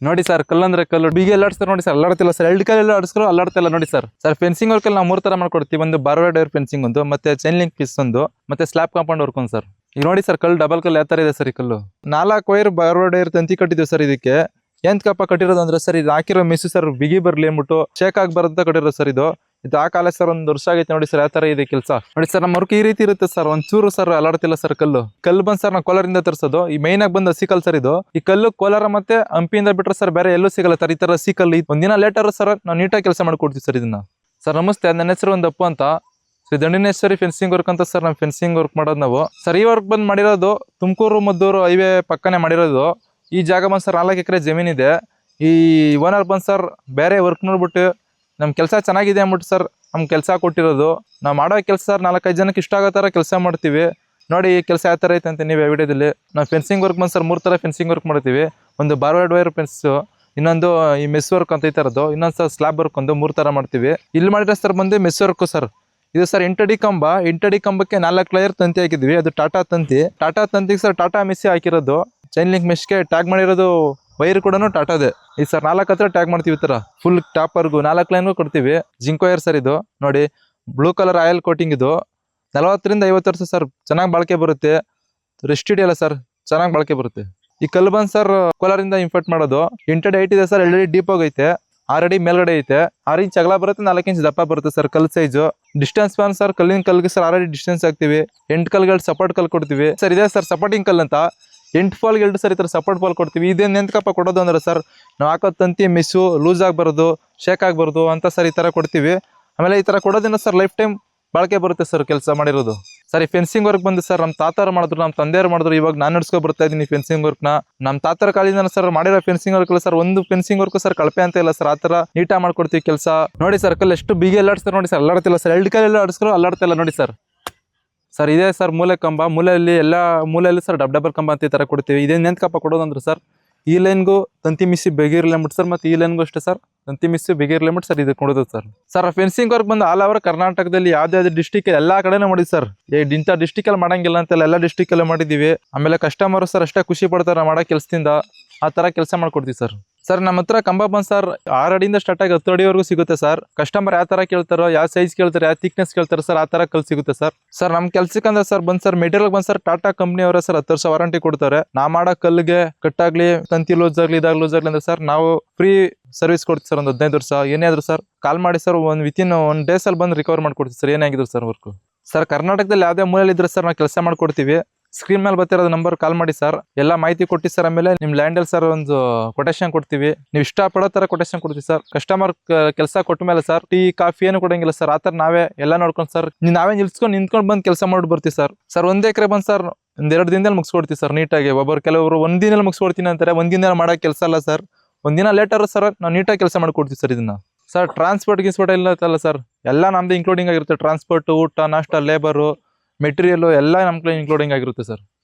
ನೋಡಿ ಸರ್ ಕಲ್ಲಂದ್ರೆ ಕಲ್ಲು ಬೀಗ ಎಲ್ಲಾಡ್ಸ್ತಾರೆ ನೋಡಿ ಸರ್ ಅಲ್ಲಾಡ್ತಿಲ್ಲ ಸರ್ ಎರಡು ಕಲ್ಲೆಲ್ಲ ಆಡಿಸ್ಕರು ಅಲ್ಲಾಡ್ತಿಲ್ಲ ನೋಡಿ ಸರ್ ಫೆನ್ಸಿಂಗ್ ವರ್ಕ್ ಅಲ್ಲಿ ನಾವು 3 ತರ ಮಾಡ್ಕೊಡ್ತೀವಿ. ಒಂದು ಬಾರ್ವೇಡ್ ವೈರ್ ಫೆನ್ಸಿಂಗ್ ಒಂದು, ಮತ್ತೆ ಚೈನ್ ಲಿಂಕ್ ಪೀಸ್ ಒಂದು, ಮತ್ತೆ ಸ್ಲಾಬ್ ಕಾಂಪೌಂಡ್ ವರ್ಕ್ ಒಂದು ಸರ್. ಈಗ ನೋಡಿ ಸರ್ ಕಲ್ಲು ಡಬಲ್ ಕಲ್ಲು ಯಾವ ತರ ಇದೆ ಸರ್ ಈ ಕಲ್ಲು. 4 ವೈರ್ ಬಾರ್ವೇಡ್ ವೈರ್ ತಂತಿ ಕಟ್ಟಿದ್ದೀವಿ ಸರ್. ಇದಕ್ಕೆ ಎಂತಕಪ್ಪ ಕಟ್ಟಿರೋದು ಅಂದ್ರೆ ಸರ್ ಇದು ಹಾಕಿರೋ ಮಿಸ್ ಸರ್ ಬಿಗಿ ಬರ್ಲಿ ಅಂದ್ಬಿಟ್ಟು ಶೇಕ್ ಆಗ್ಬಾರ್ದು ಅಂತ ಕಟ್ಟಿರೋದು ಸರ್. ಇದು ಆ ಕಾಲ ಸರ್ 1 ವರ್ಷ ಆಗೈತೆ ನೋಡಿ ಸರ್ ಯಾವ ತರ ಇದೆ ಕೆಲಸ. ನೋಡಿ ಸರ್ ನಮ್ಮ ವರ್ಕ್ ಈ ರೀತಿ ಇರುತ್ತೆ ಸರ್. ಒಂಚೂರು ಸರ್ ಅಲಾಡ್ತಿಲ್ಲ ಸರ್ ಕಲ್ಲು ಬಂದ್ ಸರ್ ನಾವು ಕೋಲಾರಿಂದ ತರಿಸೋದು. ಈ ಮೈನ್ ಆಗಿ ಬಂದ ಹಸಿ ಕಲ್ ಸರ್ ಇದು. ಈ ಕಲ್ಲು ಕೋಲಾರ ಮತ್ತೆ ಹಂಪಿಯಿಂದ ಬಿಟ್ರೆ ಸರ್ ಬೇರೆ ಎಲ್ಲೂ ಸಿಗಲ್ಲ ಸರ್ ಈ ತರ ಹಸಿ ಕಲ್ಲು. ಒಂದಿನ ಲೇಟರ್ ಸರ್ ನಾವು ನೀಟಾಗಿ ಕೆಲಸ ಮಾಡ್ಕೊಡ್ತೀವಿ ಸರ್ ಇದನ್ನ. ಸರ್ ನಮಸ್ತೆ, ನನ್ನ ಹೆಸರು ಒಂದು ಅಪ್ಪು ಅಂತ, ಶ್ರೀ ದಂಡಿನೇಶ್ವರಿ ಫೆನ್ಸಿಂಗ್ ವರ್ಕ್ ಅಂತ ಸರ್ ನಾವು ಫೆನ್ಸಿಂಗ್ ವರ್ಕ್ ಮಾಡೋದು ನಾವು. ಸರ್ ಈ ವರ್ಕ್ ಬಂದು ಮಾಡಿರೋದು ತುಮಕೂರು ಮದ್ದೂರು ಹೈವೇ ಪಕ್ಕನೆ ಮಾಡಿರೋದು. ಈ ಜಾಗ ಬಂದು ಸರ್ 4 ಎಕರೆ ಜಮೀನಿದೆ. ಈ ಓನರ್ ಬಂದು ಸರ್ ಬೇರೆ ವರ್ಕ್ ನೋಡ್ಬಿಟ್ಟು ನಮ್ಮ ಕೆಲಸ ಚೆನ್ನಾಗಿದೆ ಅಂದ್ಬಿಟ್ಟು ಸರ್ ನಮ್ಗೆ ಕೆಲಸ ಕೊಟ್ಟಿರೋದು. ನಾವು ಮಾಡೋ ಕೆಲಸ ಸರ್ 4-5 ಜನಕ್ಕೆ ಇಷ್ಟ ಆಗೋ ಥರ ಕೆಲಸ ಮಾಡ್ತೀವಿ. ನೋಡಿ ಈ ಕೆಲಸ ಯಾವ ಥರ ಐತೆ ಅಂತ ನೀವು ವಿಡಿಯೋದಲ್ಲಿ. ನಾವು ಫೆನ್ಸಿಂಗ್ ವರ್ಕ್ ಬಂದು ಸರ್ 3 ಥರ ಫೆನ್ಸಿಂಗ್ ವರ್ಕ್ ಮಾಡ್ತೀವಿ. ಒಂದು ಬಾರ್ವೇಡ್ ವೈರ್ ಫೆನ್ಸು, ಇನ್ನೊಂದು ಈ ಮೆಸ್ ವರ್ಕ್ ಅಂತ ಈ ಥರದ್ದು, ಇನ್ನೊಂದು ಸರ್ ಸ್ಲಾಬ್ ವರ್ಕ್ ಒಂದು 3 ಥರ ಮಾಡ್ತೀವಿ. ಇಲ್ಲಿ ಮಾಡಿರೋ ಸರ್ ಬಂದು ಮೆಸ್ ವರ್ಕು ಸರ್. ಇದು ಸರ್ 8 ಅಡಿ ಕಂಬ. 8 ಅಡಿ ಕಂಬಕ್ಕೆ 4 ಲೇಯರ್ ತಂತಿ ಹಾಕಿದ್ವಿ. ಅದು ಟಾಟಾ ತಂತಿಗೆ ಸರ್ ಟಾಟಾ ಮೆಸ್ಸಿ ಹಾಕಿರೋದು. ಚೈನ್ ಲಿಂಕ್ ಮೆಶ್ಗೆ ಟ್ಯಾಗ್ ಮಾಡಿರೋದು ವೈರ್ ಕೂಡ ಟಾಟಾದೆ. ಈ ಸರ್ 4 ಹತ್ರ ಟ್ಯಾಗ್ ಮಾಡ್ತೀವಿ. ಈ ತರ ಫುಲ್ ಟಾಪರ್ಗು 4 ಲೈನ್ಗೂ ಕೊಡ್ತೀವಿ. ಜಿಂಕ್ ವೈರ್ ಸರ್ ಇದು ನೋಡಿ, ಬ್ಲೂ ಕಲರ್ ಆಯಿಲ್ ಕೋಟಿಂಗ್. ಇದು 40ರಿಂದ 50 ವರ್ಷ ಸರ್ ಚೆನ್ನಾಗಿ ಬಾಳಿಕೆ ಬರುತ್ತೆ. ರೆಸ್ಟ್ ಹಿಡಿಯಲ್ಲ ಸರ್, ಚೆನ್ನಾಗಿ ಬಾಳಿಕೆ ಬರುತ್ತೆ. ಈ ಕಲ್ಲು ಬಂದು ಸರ್ ಕೋಲಾರಿಂದ ಇಂಪೋರ್ಟ್ ಮಾಡೋದು. 8 ಅಡಿ ಹೈಟ್ ಇದೆ ಸರ್, 2 ಅಡಿ ಡೀಪ್ ಆಗೈತೆ, 6 ಅಡಿ ಮೇಲ್ಗಡೆ ಐತೆ, 6 ಇಂಚ್ ಅಗಲ ಬರುತ್ತೆ, 4 ಇಂಚ್ ದಪ್ಪ ಬರುತ್ತೆ ಸರ್ ಕಲ್ ಸೈಜು. ಡಿಸ್ಟೆನ್ಸ್ ಬಂದು ಸರ್ ಕಲ್ಲಿನ ಕಲ್ಗೆ ಸರ್ 6 ಅಡಿ ಡಿಸ್ಟೆನ್ಸ್ ಹಾಕ್ತಿವಿ. 8 ಕಲ್ಗಳು ಸಪೋರ್ಟ್ ಕಲ್ ಕೊಡ್ತೀವಿ ಸರ್. ಇದೆ ಸರ್ ಸಪೋರ್ಟಿಂಗ್ ಕಲ್ ಅಂತ 8 ಫಾಲ್ಗೆ 2 ಸರ್ ಈ ಥರ ಸಪೋರ್ಟ್ ಫಾಲ್ ಕೊಡ್ತೀವಿ. ಇದೇನು ಎಂತಕಪ್ಪ ಕೊಡೋದು ಅಂದ್ರೆ ಸರ್ ನಾವು ಹಾಕೋ ತಂತಿ ಮಿಸ್ಸು ಲೂಸ್ ಆಗಬಾರ್ದು, ಶೇಕ್ ಆಗಬಾರ್ದು ಅಂತ ಸರ್ ಈ ಥರ ಕೊಡ್ತೀವಿ. ಆಮೇಲೆ ಈ ಥರ ಕೊಡೋದ್ರಿಂದ ಸರ್ ಲೈಫ್ ಟೈಮ್ ಬಾಳಿಕೆ ಬರುತ್ತೆ ಸರ್ ಕೆಲಸ ಮಾಡಿರೋದು. ಸರ್ ಈ ಫೆನ್ಸಿಂಗ್ ವರ್ಕ್ ಬಂದು ಸರ್ ನಮ್ಮ ತಾತಾರು ಮಾಡಿದ್ರು, ನಮ್ಮ ತಂದೆಯರು ಮಾಡಿದ್ರು. ಇವಾಗ ನಾನು ನಡ್ಸ್ಕೊ ಬರ್ತಾ ಇದ್ದೀನಿ ಫೆನ್ಸಿಂಗ್ ವರ್ಕ್ನ. ನಮ್ಮ ತಾತರ ಕಾಲಿಂದ ಸರ್ ಮಾಡಿರೋ ಫೆನ್ಸಿಂಗ್ ವರ್ಕ್ ಸರ್ ಒಂದು ಫೆನ್ಸಿಂಗ್ ವರ್ಕ್ ಸರ್ ಕಳಪೆ ಅಂತ ಇಲ್ಲ ಸರ್. ಆ ಥರ ನೀಟಾಗಿ ಮಾಡ್ಕೊಡ್ತೀವಿ ಕೆಲಸ. ನೋಡಿ ಸರ್ ಕಲ್ಲು ಎಷ್ಟು ಬೀಗ ಎಲ್ಲಾಡ್ಸ್ತಾರೆ ನೋಡಿ ಸರ್, ಅಲ್ಲಾಡ್ತಿಲ್ಲ ಸರ್. 2 ಕಲ್ಲೆಲ್ಲ ಆಡಿಸ್ಕರು ಅಲ್ಲಾಡ್ತಿಲ್ಲ ನೋಡಿ ಸರ್. ಸರ್ ಇದೇ ಸರ್ ಮೂಲೆ ಕಂಬ. ಮೂಲೆಯಲ್ಲಿ ಸರ್ ಡಬಲ್ ಕಂಬ ಅಂತ ಈ ಥರ ಕೊಡ್ತೀವಿ. ಇದೇನು ಎಂತಕಪ್ಪ ಕೊಡೋದು ಅಂದ್ರೆ ಸರ್ ಈ ಲೈನ್ಗೂ ತಂತಿ ಮಿಸ್ಸಿ ಬೆಗಿರ್ಲಿ ಅಂದ್ಬಿಟ್ಟು ಸರ್, ಮತ್ತೆ ಈ ಲೈನ್ಗೂ ಅಷ್ಟೇ ಸರ್ ತಂತಿ ಮಿಸ್ಸಿ ಬೆಗಿರ್ಲಿ ಅಂದ್ಬಿಟ್ಟು ಸರ್ ಇದು ಕೊಡೋದು ಸರ್. ಸರ್ ಫೆನ್ಸಿಂಗ್ ವರ್ಕ್ ಬಂದು ಆಲ್ ಓವರ್ ಕರ್ನಾಟಕದಲ್ಲಿ ಯಾವ್ದು ಡಿಸ್ಟಿಕ್ ಎಲ್ಲ ಕಡೆನೂ ಮಾಡಿ ಸರ್. ಇಂಥ ಡಿಸ್ಟಿಕಲ್ಲಿ ಮಾಡಂಗಿಲ್ಲ ಅಂತೆಲ್ಲ ಎಲ್ಲ ಡಿಸ್ಟಿಕಲ್ಲೂ ಮಾಡಿದ್ದೀವಿ. ಆಮೇಲೆ ಕಸ್ಟಮರ್ ಸರ್ ಅಷ್ಟೇ ಖುಷಿ ಪಡ್ತಾರೆ ಮಾಡೋ ಕೆಲಸದಿಂದ. ಆ ಥರ ಕೆಲಸ ಮಾಡ್ಕೊಡ್ತೀವಿ ಸರ್. ಸರ್ ನಮ್ಮ ಹತ್ರ ಕಂಬ ಬಂದು ಸರ್ 6 ಅಡಿಯಿಂದ ಸ್ಟಾರ್ಟ್ ಆಗಿ 10 ಅಡಿವರೆಗೂ ಸಿಗುತ್ತೆ ಸರ್. ಕಸ್ಟಮರ್ ಯಾವ ಥರ ಕೇಳ್ತಾರೋ, ಯಾವ ಸೈಜ್ ಕೇಳ್ತಾರೆ, ಯಾವ ಥಿಕ್ನೆಸ್ ಕೇಳ್ತಾರೆ ಸರ್, ಆ ಥರ ಕಲ್ ಸಿಗುತ್ತೆ ಸರ್. ಸರ್ ನಮ್ಮ ಕೆಲ್ಸಕ್ಕಂದ್ರೆ ಸರ್ ಬಂದು ಸರ್ ಮೆಟೀರಿಯಲ್ ಬಂದು ಸರ್ ಟಾಟಾ ಕಂಪ್ನಿ ಅವರ ಸರ್ 10 ವರ್ಷ ವಾರಂಟಿ ಕೊಡ್ತಾರೆ. ನಾ ಮಾಡೋ ಕಲ್ಲಿಗೆ ಕಟ್ಟಾಗ್ಲಿ, ತಂತಿ ಲೂಸ್ ಆಗಲಿ, ಲೂಸ್ ಆಗಲಿ ಅಂದ್ರೆ ಸರ್ ನಾವು ಫ್ರೀ ಸರ್ವಿಸ್ ಕೊಡ್ತೀವಿ ಸರ್. ಒಂದು 15 ವರ್ಷ ಏನೇ ಆದ್ರು ಸರ್ ಕಾಲ್ ಮಾಡಿ ಸರ್, ವಿತಿನ್ 1 ಡೇಸಲ್ಲಿ ಬಂದು ರಿಕವರ್ ಮಾಡ್ಕೊಡ್ತೀವಿ ಸರ್ ಏನಾಗಿದ್ರು ಸರ್ ವರ್ಕು. ಸರ್ ಕರ್ನಾಟಕದಲ್ಲಿ ಯಾವುದೇ ಮೂಲೆಯಲ್ಲಿ ಇದ್ರೆ ಸರ್ ನಾವು ಕೆಲಸ ಮಾಡ್ಕೊಡ್ತೀವಿ. ಸ್ಕ್ರೀನ್ ಮೇಲೆ ಬರ್ತಿರೋದು ನಂಬರ್ ಕಾಲ್ ಮಾಡಿ ಸರ್, ಎಲ್ಲ ಮಾಹಿತಿ ಕೊಟ್ಟು ಸರ್. ಆಮೇಲೆ ನಿಮ್ಮ ಲ್ಯಾಂಡಲ್ಲಿ ಸರ್ ಒಂದು ಕೊಟೇಶನ್ ಕೊಡ್ತೀವಿ. ನೀವು ಇಷ್ಟಪಡೋ ಥರ ಕೊಟೇಶನ್ ಕೊಡ್ತೀವಿ ಸರ್. ಕಸ್ಟಮರ್ ಕೆಲಸ ಕೊಟ್ಟ ಮೇಲೆ ಸರ್ ಟೀ ಕಾಫಿ ಏನು ಕೊಡಂಗಿಲ್ಲ ಸರ್. ಆ ಥರ ನಾವೇ ಎಲ್ಲ ನೋಡ್ಕೊಂಡು ಸರ್ ನಾವೇ ನಿಂತ್ಕೊಂಡು ಬಂದು ಕೆಲಸ ಮಾಡಿ ಬರ್ತೀವಿ ಸರ್. ಸರ್ 1 ಎಕರೆ ಬಂದು ಸರ್ 1-2 ದಿನದಲ್ಲಿ ಮುಗಿಸ್ಕೊಡ್ತೀವಿ ಸರ್ ನೀಟಾಗಿ. ಕೆಲವರು 1 ದಿನದಲ್ಲಿ ಮುಗಿಸ್ಕೊಡ್ತೀನಿ ಅಂತಾರೆ. 1 ದಿನ ಮಾಡೋ ಕೆಲಸ ಅಲ್ಲ ಸರ್. 1 ದಿನ ಲೇಟರ್ ಸರ್ ನಾವು ನೀಟಾಗಿ ಕೆಲಸ ಮಾಡ್ಕೊಡ್ತೀವಿ ಸರ್ ಇದನ್ನ. ಸರ್ ಟ್ರಾನ್ಸ್ಪೋರ್ಟ್ ಇಲ್ಲ ಸರ್, ಎಲ್ಲ ನಮ್ದು ಇನ್ಕ್ಲೂಡಿಂಗ್ ಆಗಿರುತ್ತೆ. ಟ್ರಾನ್ಸ್ಪೋರ್ಟ್, ಊಟ, ನಾಷ್ಟ, ಲೇಬರು, ಮೆಟೀರಿಯಲ್ ಎಲ್ಲ ನಮ್ಮ ಇನ್ಕ್ಲೂಡಿಂಗ್ ಆಗಿರುತ್ತೆ ಸರ್.